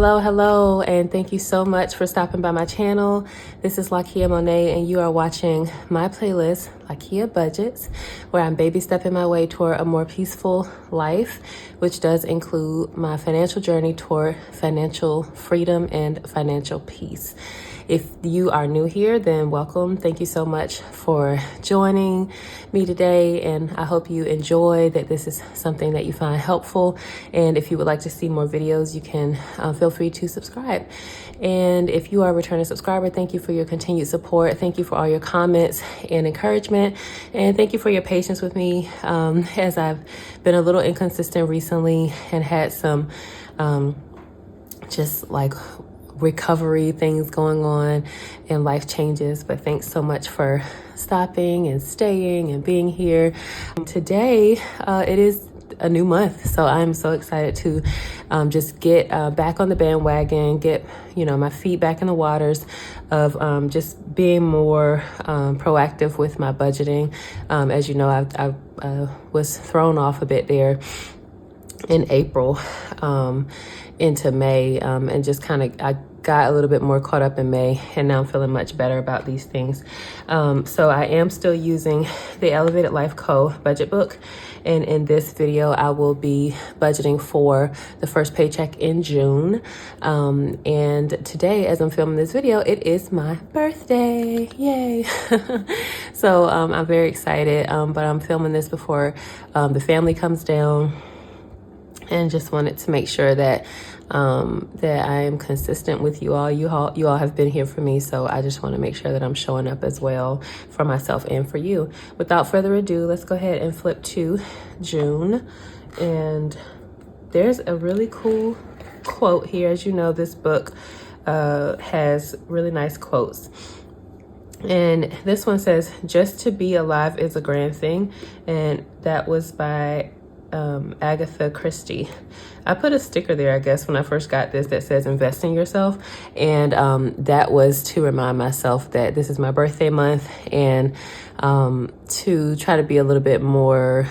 Hello, and thank you so much for stopping by my channel. This is Lakia Monet, and you are watching my playlist, Lakia Budgets, where I'm baby stepping my way toward a more peaceful life, which does include my financial journey toward financial freedom and financial peace. If you are new here, then welcome. Thank you so much for joining me today, and I hope you enjoy, that this is something that you find helpful. And if you would like to see more videos, you can feel free to subscribe. And if you are a returning subscriber, thank you for your continued support. Thank you for all your comments and encouragement. And thank you for your patience with me as I've been a little inconsistent recently and had some just like recovery things going on and life changes. But thanks so much for stopping and staying and being here. Today, it is a new month, so I'm so excited to just get back on the bandwagon, get my feet back in the waters of just being more proactive with my budgeting. As you know, I was thrown off a bit there in April into May, and just I got a little bit more caught up in May, and now I'm feeling much better about these things. So I am still using the Elevated Life Co. budget book, and in this video I will be budgeting for the first paycheck in June. And today, as I'm filming this video, it is my birthday. Yay! So I'm very excited, but I'm filming this before the family comes down, and just wanted to make sure that that I am consistent with you all. You all have been here for me, so I just want to make sure that I'm showing up as well for myself and for you. Without further ado, let's go ahead and flip to June. And there's a really cool quote here. As you know, this book has really nice quotes. And this one says, "Just to be alive is a grand thing." And that was by Agatha Christie. I put a sticker there, I guess, when I first got this that says "invest in yourself," and that was to remind myself that this is my birthday month, and to try to be a little bit more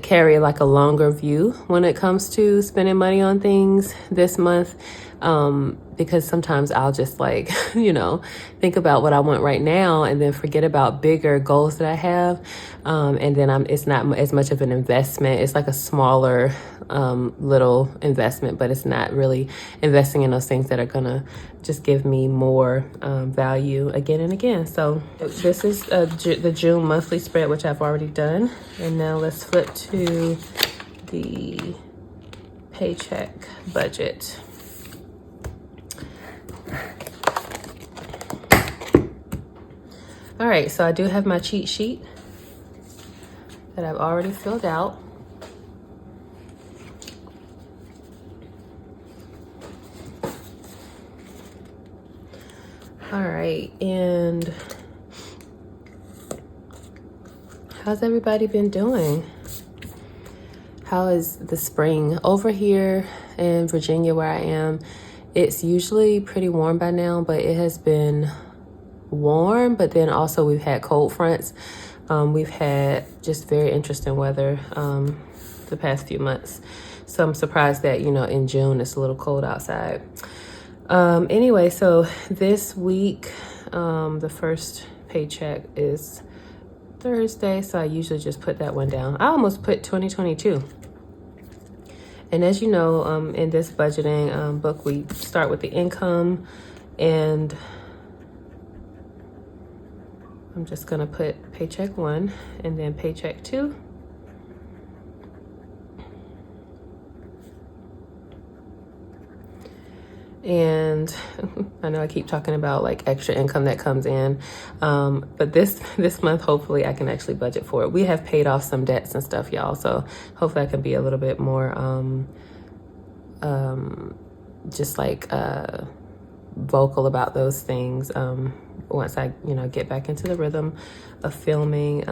carry like a longer view when it comes to spending money on things this month, because sometimes I'll just think about what I want right now and then forget about bigger goals that I have, and then it's not as much of an investment. It's like a smaller little investment, but it's not really investing in those things that are gonna just give me more value again and again. So this is the June monthly spread, which I've already done. And now let's flip to the paycheck budget. All right, so I do have my cheat sheet that I've already filled out. All right, and how's everybody been doing? How is the spring? Over here in Virginia where I am, it's usually pretty warm by now, but it has been warm, but then also we've had cold fronts. We've had just very interesting weather the past few months. So I'm surprised that, in June it's a little cold outside. Anyway, so this week, the first paycheck is Thursday, so I usually just put that one down. I almost put 2022. And as you know, in this budgeting book, we start with the income, and I'm just gonna put paycheck 1 and then paycheck 2. And I know I keep talking about like extra income that comes in, but this month, hopefully I can actually budget for it. We have paid off some debts and stuff, y'all, so hopefully I can be a little bit more just like vocal about those things once I get back into the rhythm of filming.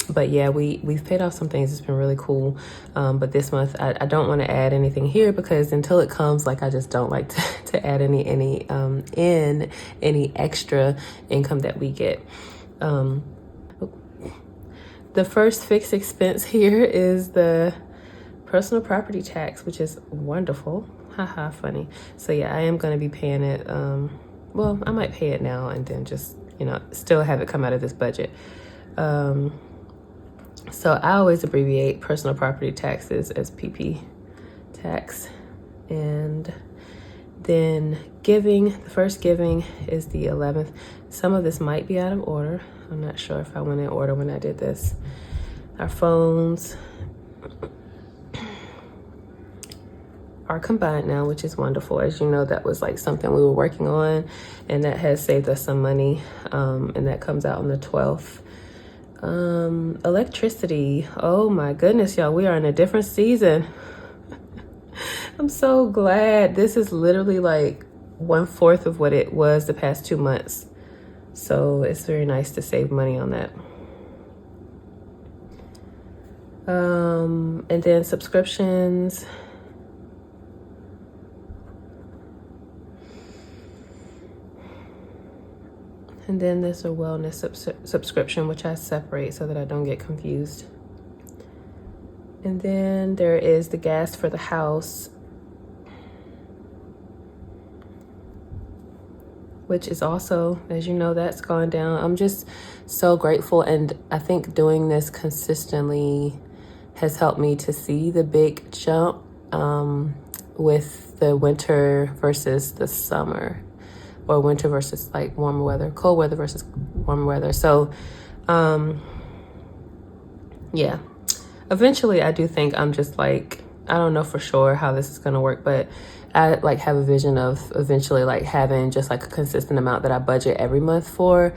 But yeah, we've paid off some things. It's been really cool. But this month I don't want to add anything here, because until it comes, I just don't like to add any extra income that we get. The first fixed expense here is the personal property tax, which is wonderful. Haha, funny. So yeah, I am going to be paying it. Well, I might pay it now and then just, still have it come out of this budget. So I always abbreviate personal property taxes as PP tax. And then giving, the first giving is the 11th. Some of this might be out of order. I'm not sure if I went in order when I did this. Our phones are combined now, which is wonderful. As you know, that was like something we were working on, and that has saved us some money. And that comes out on the 12th. Electricity. Oh my goodness, y'all, we are in a different season. I'm so glad. This is literally like 1/4 of what it was the past 2 months. So it's very nice to save money on that. And then subscriptions. And then there's a wellness subscription, which I separate so that I don't get confused. And then there is the gas for the house, which is also, as you know, that's gone down. I'm just so grateful. And I think doing this consistently has helped me to see the big jump with the winter versus the summer, or winter versus like warmer weather, cold weather versus warmer weather. So, yeah, eventually I do think I'm just like, I don't know for sure how this is going to work, but I like have a vision of eventually like having just like a consistent amount that I budget every month for,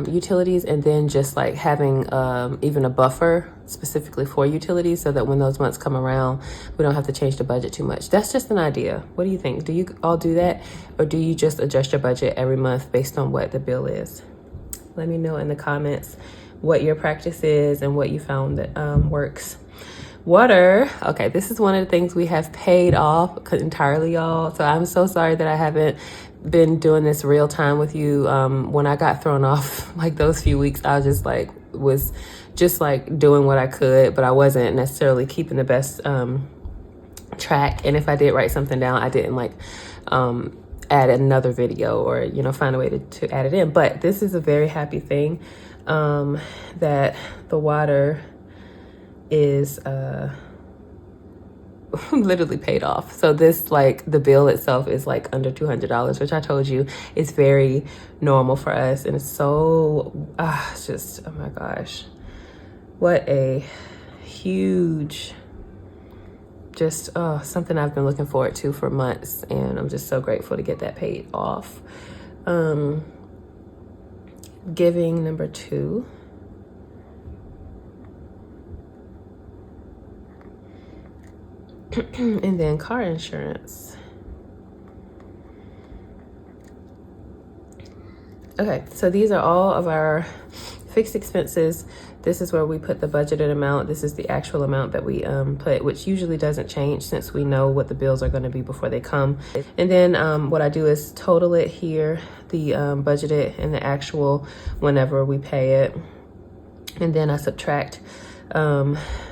utilities, and then just like having even a buffer specifically for utilities so that when those months come around, we don't have to change the budget too much. That's just an idea. What do you think? Do you all do that, or do you just adjust your budget every month based on what the bill is? Let me know in the comments what your practice is and what you found that works. Water. Okay, this is one of the things we have paid off entirely, y'all. So I'm so sorry that I haven't been doing this real time with you. When I got thrown off like those few weeks, I was just like doing what I could, but I wasn't necessarily keeping the best track. And if I did write something down, I didn't like add another video or find a way to add it in. But this is a very happy thing, that the water is literally paid off. So this, like, the bill itself is like under $200, which I told you is very normal for us. And it's so it's just, oh my gosh, what a huge, just something I've been looking forward to for months, and I'm just so grateful to get that paid off. Giving number 2. And then car insurance. Okay, so these are all of our fixed expenses. This is where we put the budgeted amount. This is the actual amount that we put, which usually doesn't change since we know what the bills are going to be before they come. And then what I do is total it here, the budgeted and the actual whenever we pay it. And then I subtract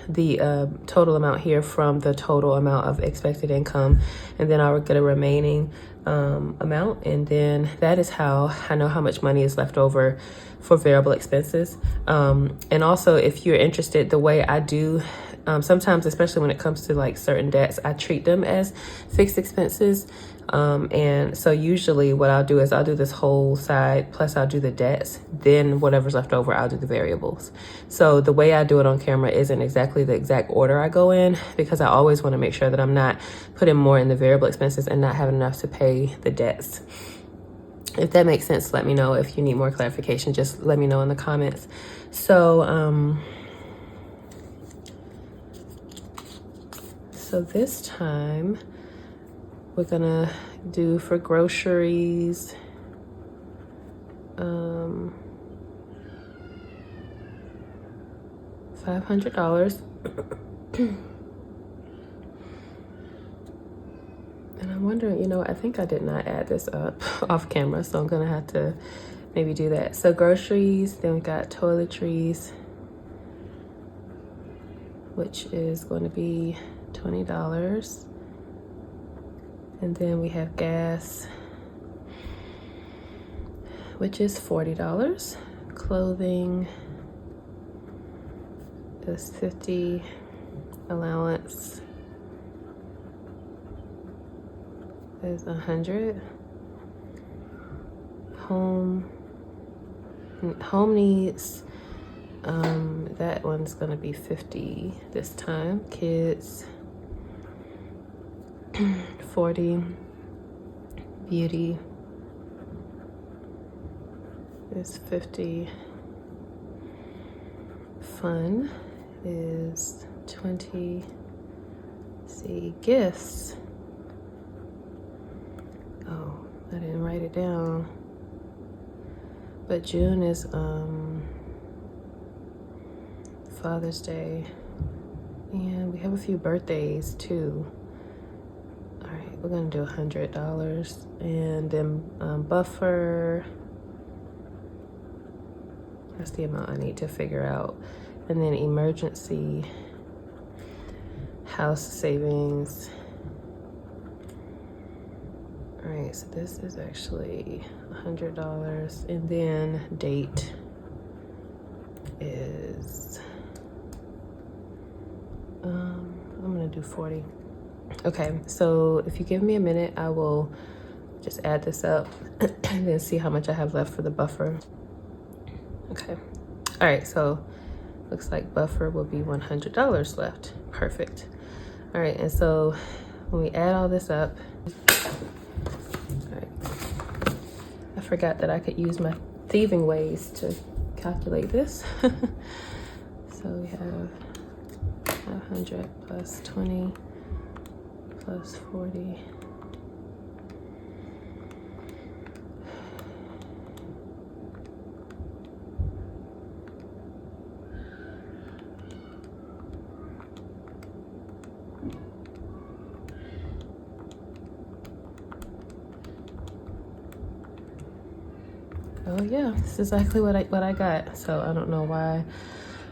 the total amount here from the total amount of expected income, and then I'll get a remaining amount, and then that is how I know how much money is left over for variable expenses. And also, if you're interested, the way I do sometimes, especially when it comes to like certain debts, I treat them as fixed expenses. And so usually what I'll do is I'll do this whole side, plus I'll do the debts, then whatever's left over, I'll do the variables. So the way I do it on camera isn't exactly the exact order I go in, because I always want to make sure that I'm not putting more in the variable expenses and not having enough to pay the debts. If that makes sense, let me know. If you need more clarification, just let me know in the comments. So, so this time we're gonna do for groceries, $500. And I'm wondering, I think I did not add this up off camera, so I'm gonna have to maybe do that. So groceries, then we got toiletries, which is going to be $20. And then we have gas, which is $40. Clothing is $50. Allowance is $100. Home needs, that one's gonna be $50 this time. Kids, $40. Beauty is $50. Fun is $20. See, gifts. Oh, I didn't write it down. But June is Father's Day. And we have a few birthdays too. All right, we're gonna do $100. And then buffer, that's the amount I need to figure out. And then emergency, house savings. All right, so this is actually $100. And then date is, I'm gonna do 40. Okay, so if you give me a minute, I will just add this up and then see how much I have left for the buffer. Okay, all right, so looks like buffer will be $100 left. Perfect. All right, and so when we add all this up, all right, I forgot that I could use my thieving ways to calculate this. So we have 500 plus 20 plus 40. Oh yeah, this is exactly what I got. So I don't know why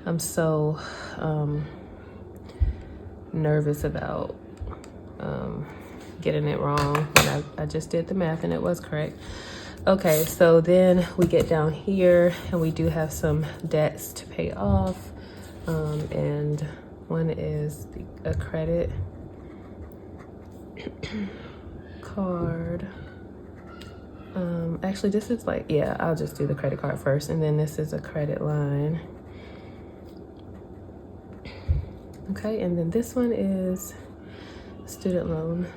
I'm so nervous about getting it wrong when I just did the math and it was correct. Okay, so then we get down here and we do have some debts to pay off, and one is a credit card. Actually this is like, yeah, I'll just do the credit card first, and then this is a credit line. Okay, and then this one is student loan,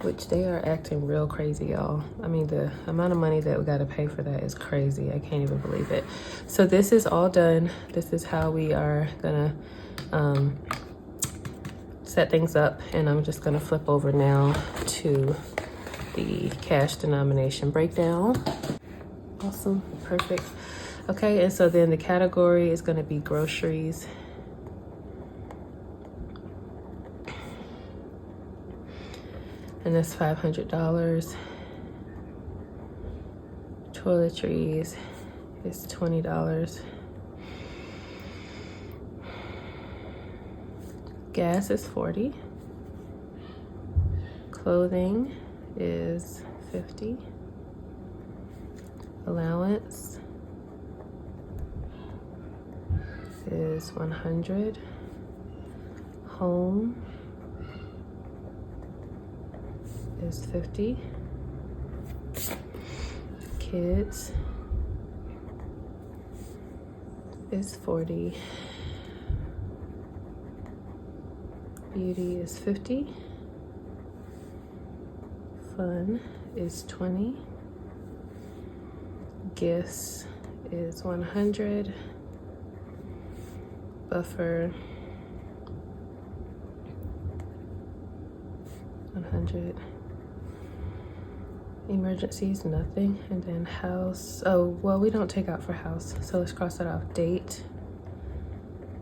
which they are acting real crazy, y'all. I mean, the amount of money that we gotta pay for that is crazy. I can't even believe it. So this is all done. This is how we are gonna set things up, and I'm just gonna flip over now to the cash denomination breakdown. Awesome, perfect. Okay, and so then the category is gonna be groceries. And that's $500. Toiletries is $20. Gas is $40. Clothing is $50. Allowance is $100. Home is $50. Kids is $40. Beauty is $50. Fun is $20. Gifts is $100. Buffer $100. Emergencies, nothing. And then house, oh, well, we don't take out for house, so let's cross that off. Date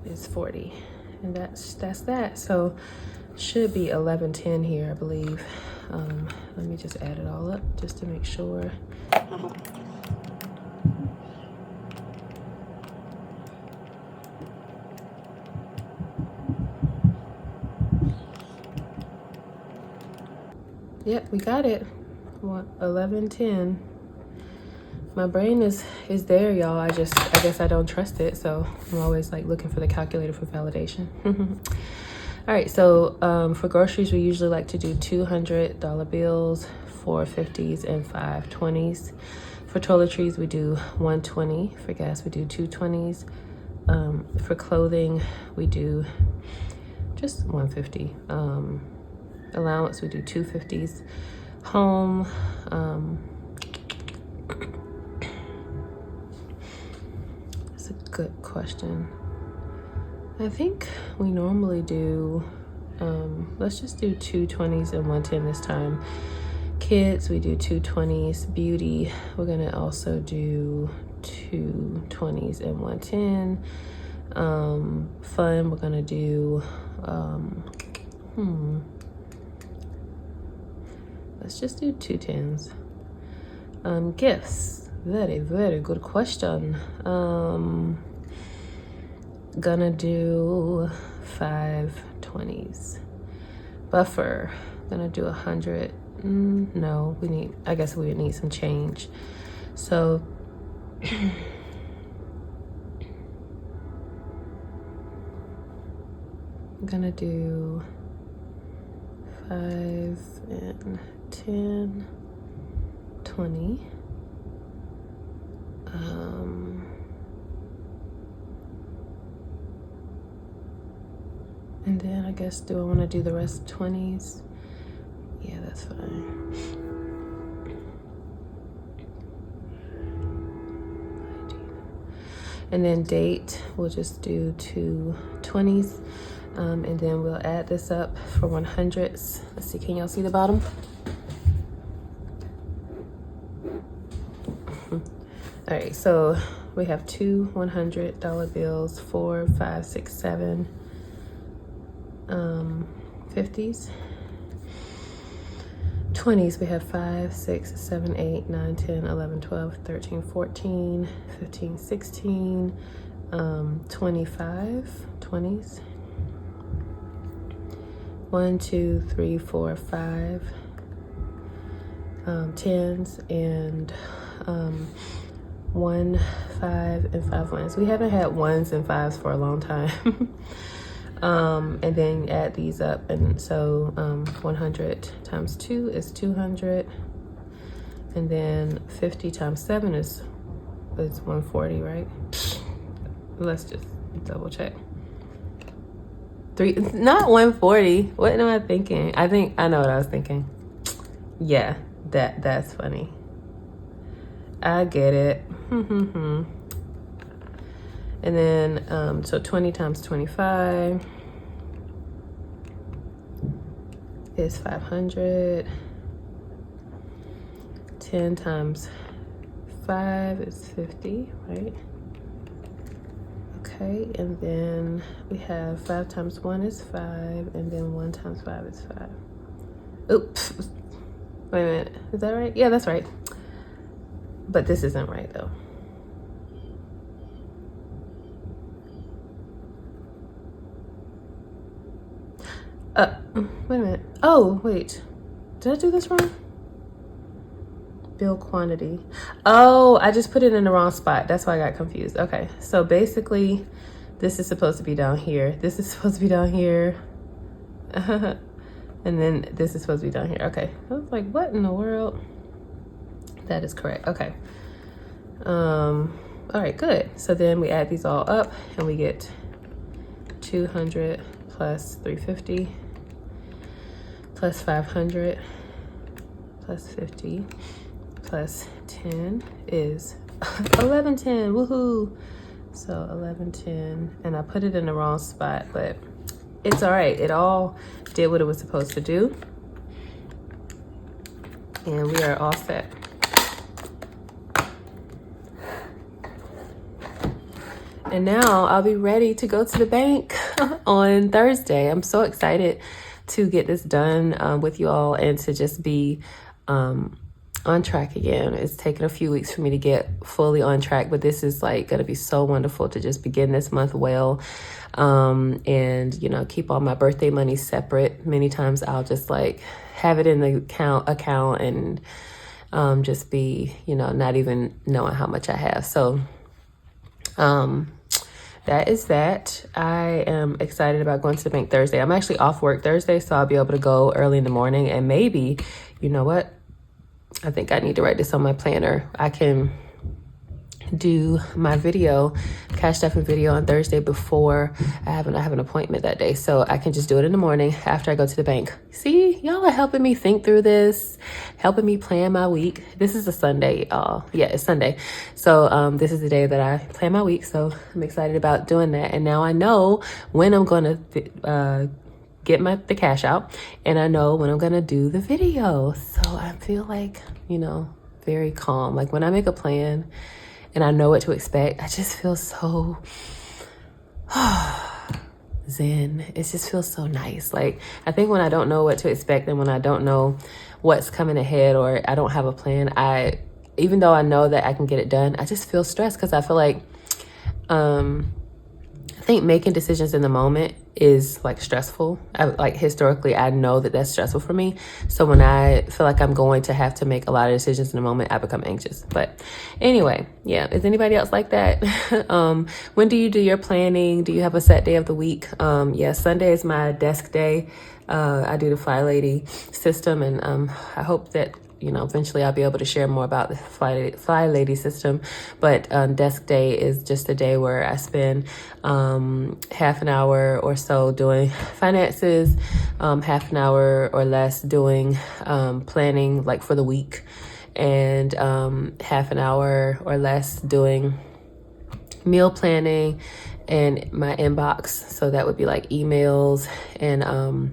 is $40. And that's that. So should be 1110 here, I believe. Let me just add it all up just to make sure. Yep, we got it. 1110. My brain is there, y'all. I guess I don't trust it, so I'm always like looking for the calculator for validation. All right, so for groceries, we usually like to do $200 bills, 4 50s, and 5 20s. For toiletries, we do 120. For gas, we do 2 20s. For clothing, we do just 150. Allowance, we do 2 50s. Home, that's a good question. I think we normally do, let's just do 2 20s and 110 this time. Kids, we do 2 20s. Beauty, we're gonna also do 2 20s and 110. Fun, we're gonna do, let's just do 2 10s. Gifts, very good question. Gonna do 5 20s. Buffer, gonna do 100. No, I guess we would need some change. So I'm gonna do 5 and 10, 20. And then I guess, do I want to do the rest 20s? Yeah, that's fine. And then date, we'll just do 2 20s. And then we'll add this up for 100s. Let's see, can y'all see the bottom? All right, so we have 2 $100 bills, 4 5 6 7 50s. 20s, we have 5 6 7 8 9 10 11 12 13 14 15 16. 25 20s. 1 2 3 4 5 10s, and 1 5 and 5 ones. We haven't had 1s and 5s for a long time. And then add these up, and so 100 times 2 is 200, and then 50 times 7 is 140, right? Let's just double check. 3, not 140. What am I thinking? I know what I was thinking. Yeah, that's funny. I get it. And then so 20 times 25 is 500. 10 times 5 is 50, right? Okay, and then we have 5 times 1 is 5, and then 1 times 5 is 5. Oops. Wait a minute. Is that right? Yeah, that's right. But this isn't right, though. Wait a minute. Oh, wait. Did I do this wrong? Bill quantity. Oh, I just put it in the wrong spot. That's why I got confused. Okay, so basically, this is supposed to be down here. This is supposed to be down here. And then this is supposed to be down here. Okay, I was like, what in the world? That is correct. Okay. All right, good. So then we add these all up, and we get 200 plus 350 plus 500 plus 50 plus 10 is 1110. Woohoo! So 1110, and I put it in the wrong spot, but it's all right. It all did what it was supposed to do, and we are all set. And now I'll be ready to go to the bank on Thursday. I'm so excited to get this done with you all, and to just be on track again. It's taken a few weeks for me to get fully on track, but this is like gonna be so wonderful to just begin this month well. And you know, keep all my birthday money separate. Many times I'll just like have it in the account and just be, you know, not even knowing how much I have. So that is that. I am excited about going to the bank Thursday. I'm actually off work Thursday, so I'll be able to go early in the morning. And maybe, you know what? I think I need to write this on my planner. I can do my video, cash stuffing video on Thursday before I have an appointment that day. So I can just do it in the morning after I go to the bank. See, y'all are helping me think through this, helping me plan my week. This is a Sunday, yeah, it's Sunday. So this is the day that I plan my week. So I'm excited about doing that. And now I know when I'm going to get the cash out, and I know when I'm going to do the video. So I feel like, you know, very calm. Like when I make a plan and I know what to expect, I just feel so zen. It just feels so nice. Like I think when I don't know what to expect and when I don't know what's coming ahead or I don't have a plan, even though I know that I can get it done, I just feel stressed because I feel like I think making decisions in the moment is like stressful. Like historically, I know that that's stressful for me. So when I feel like I'm going to have to make a lot of decisions in the moment, I become anxious. But anyway, yeah. Is anybody else like that? When do you do your planning? Do you have a set day of the week? Yeah, Sunday is my desk day. I do the Fly Lady system, and I hope that, you know, eventually I'll be able to share more about the Fly Lady system. But desk day is just a day where I spend half an hour or so doing finances, half an hour or less doing planning like for the week, and half an hour or less doing meal planning and my inbox. So that would be like emails and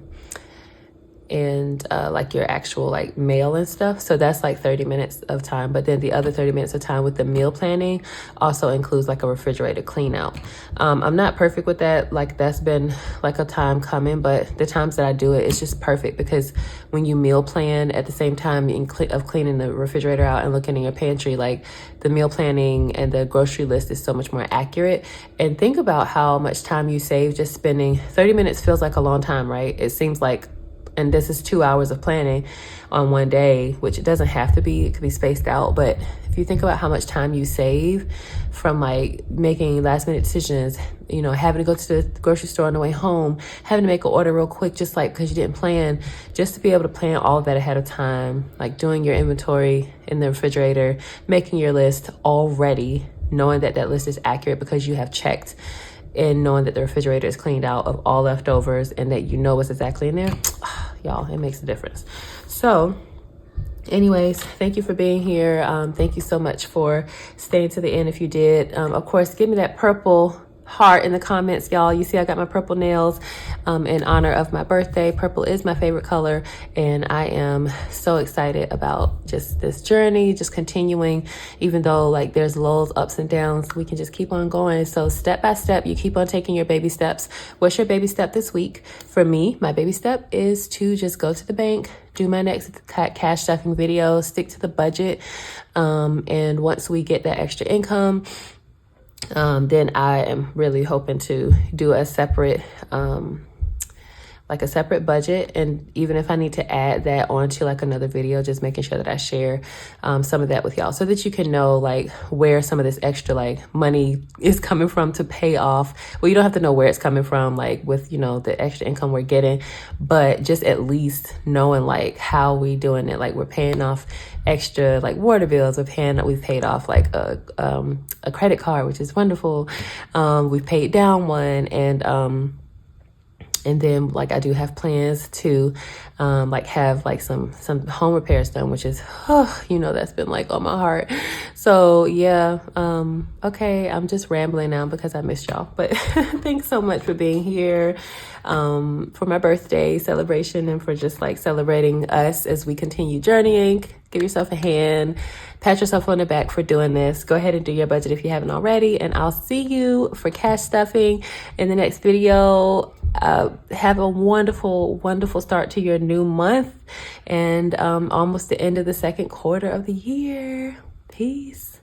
like your actual like mail and stuff. So that's like 30 minutes of time. But then the other 30 minutes of time with the meal planning also includes like a refrigerator clean out. I'm not perfect with that. Like that's been like a time coming, but the times that I do it, it's just perfect because when you meal plan at the same time of cleaning the refrigerator out and looking in your pantry, like the meal planning and the grocery list is so much more accurate. And think about how much time you save just spending 30 minutes feels like a long time, right? It seems like, and this is 2 hours of planning on one day, which it doesn't have to be. It could be spaced out. But if you think about how much time you save from like making last minute decisions, you know, having to go to the grocery store on the way home, having to make an order real quick, just like because you didn't plan, just to be able to plan all of that ahead of time, like doing your inventory in the refrigerator, making your list already, knowing that that list is accurate because you have checked, and knowing that the refrigerator is cleaned out of all leftovers and that you know what's exactly in there. Y'all, it makes a difference. So anyways, thank you for being here. Thank you so much for staying to the end if you did. Of course, give me that purple heart in the comments, y'all. You see I got my purple nails in honor of my birthday. Purple is my favorite color, and I am so excited about just this journey, just continuing, even though like there's lulls, ups and downs, we can just keep on going. So step by step, you keep on taking your baby steps. What's your baby step this week? For me, my baby step is to just go to the bank, do my next cash stuffing video, stick to the budget, and once we get that extra income, then I am really hoping to do a separate budget. And even if I need to add that onto like another video, just making sure that I share some of that with y'all so that you can know like where some of this extra like money is coming from to pay off. Well, you don't have to know where it's coming from, like with, you know, the extra income we're getting, but just at least knowing like how we doing it. Like we're paying off extra like water bills. We've paid off like a credit card, which is wonderful. We've paid down one, and then like I do have plans to like have like some home repairs done, which is, you know, that's been like on my heart. So yeah, okay, I'm just rambling now because I missed y'all. But thanks so much for being here for my birthday celebration and for just like celebrating us as we continue journeying. give yourself a hand, pat yourself on the back for doing this. Go ahead and do your budget if you haven't already, and I'll see you for cash stuffing in the next video. Have a wonderful, wonderful start to your new month, and almost the end of the second quarter of the year. Peace.